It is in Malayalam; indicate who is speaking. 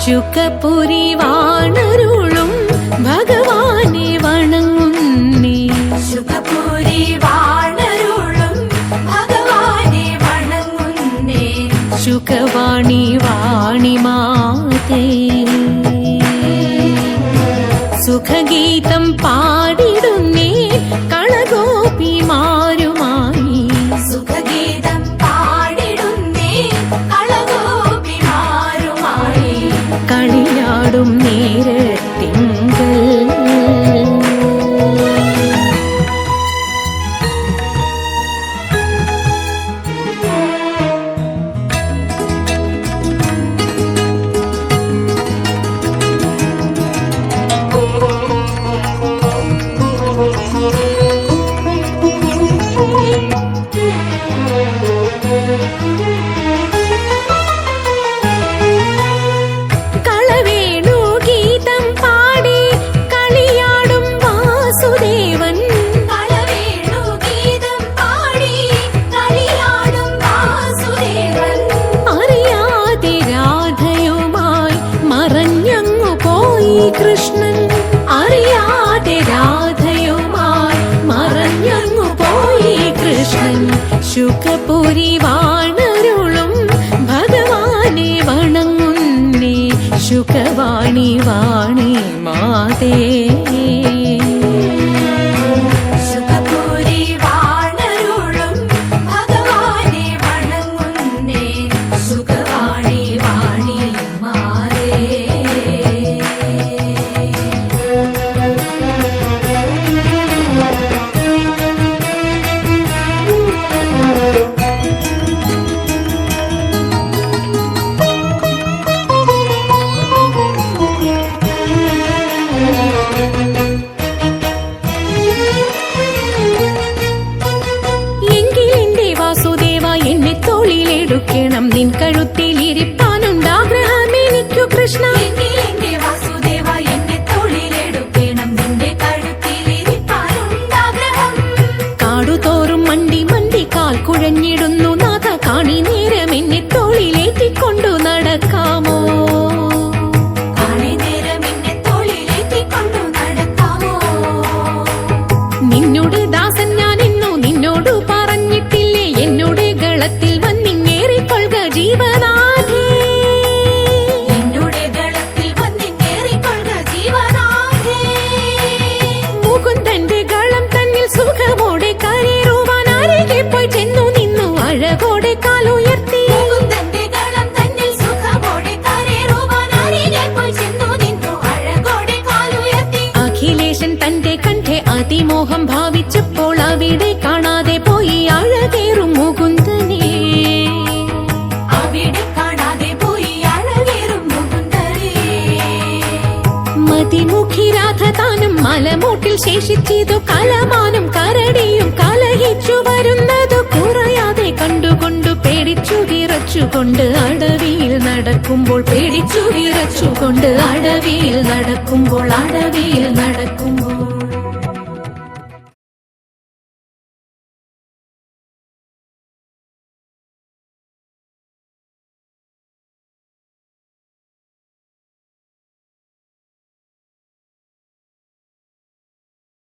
Speaker 1: ശുകപുരി വാണരുളും ഭഗവാനെ വണങ്ങുന്നേ.
Speaker 2: ശുകപുരി വാണരുളും ഭഗവാനെ വണങ്ങുന്നേ.
Speaker 1: ശുകവാണി വാണിമാതേ സുഖഗീതം പാടിടുന്നേ കളഗോപിമാരുമായി.
Speaker 2: സുഖഗീതം പാടിടുന്നേ കളഗോപിമാരുമായി.
Speaker 1: കളിയാടും നേരത്തിങ്കൽ കൃഷ്ണൻ അറിയാതെ രാധയുമായി മറഞ്ഞങ്ങു പോയി കൃഷ്ണൻ. ശുകപുരി വാണരുളും ഭഗവാനെ വണങ്ങുന്നേ. ശുകവാണി വാണി മാതേ
Speaker 2: ശുകപുരി വാണരുളും ഭഗവാനെ വണങ്ങുന്നേ. ശുകവാണി വാണി മാതേ.
Speaker 1: ണം നിൻ കഴുത്തിലിരിപ്പാനുണ്ടാഗ്രഹം എനിക്കു കൃഷ്ണ.
Speaker 2: എന്റെ വാസുദേവ എന്നെ തോളിലെടുക്കണം നിന്റെ കഴുത്തിലിരിപ്പാനുണ്ടാഗ്രഹം.
Speaker 1: കാടുതോറും മണ്ടി മണ്ടി കാൽ കുഴഞ്ഞിടുന്നു നാഥ. കാണി നേരം എന്നെ തോളിലേറ്റിക്കൊണ്ടു നടക്കാമോ?
Speaker 2: കാണി നേരം എന്നെ തോളിലേറ്റിക്കൊണ്ടു നടക്കാമോ?
Speaker 1: നിന്നോട് ദാസൻ ഞാൻ എന്നു നിന്നോട് പറഞ്ഞിട്ടില്ലേ? എന്നോട് ഗളത്തിൽ വന്നിങ്ങേറിക്കൊള്ളുക ജീവനാഥേ.
Speaker 2: എന്നോട് ഗളത്തിൽ വന്നിങ്ങേറിക്കൊള്ളുക ജീവനാഥേ.
Speaker 1: മുകുന്ദന്റെ ഗളം തന്നിൽ സുഖമോടെ കരേറുവാൻ അരികെ പോയി ചെന്നു നിന്നു അഴകോടെ കാലുയർത്തി.
Speaker 2: മുകുന്ദന്റെ ഗളം തന്നിൽ സുഖമോടെ കരേറുവാൻ അരികെ പോയി ചെന്നു നിന്നു അഴകോടെ കാലുയർത്തി.
Speaker 1: അഖിലേശൻ തന്റെ കണ്ഠെ അതിമോഹം ഭാവിച്ചപ്പോൾ അവിടെ കാണാതെ പോയി അഴകേറും മുകുന്ദനെ.
Speaker 2: അവിടെ കാണാതെ പോയി അഴകേറും മുകുന്ദനെ.
Speaker 1: മതിമുഖി രാധ താനും മലമൂട്ടിൽ ശേഷിച്ചതു കലമാനും കരടിയും കലഹിച്ചു വരുന്നതു കുറയാതെ കണ്ടുകൊണ്ടു പേടിച്ചു വിറച്ചുകൊണ്ട് അടവിയിൽ നടക്കുമ്പോൾ പേടിച്ചു വിറച്ചുകൊണ്ട് അടവിയിൽ നടക്കുമ്പോൾ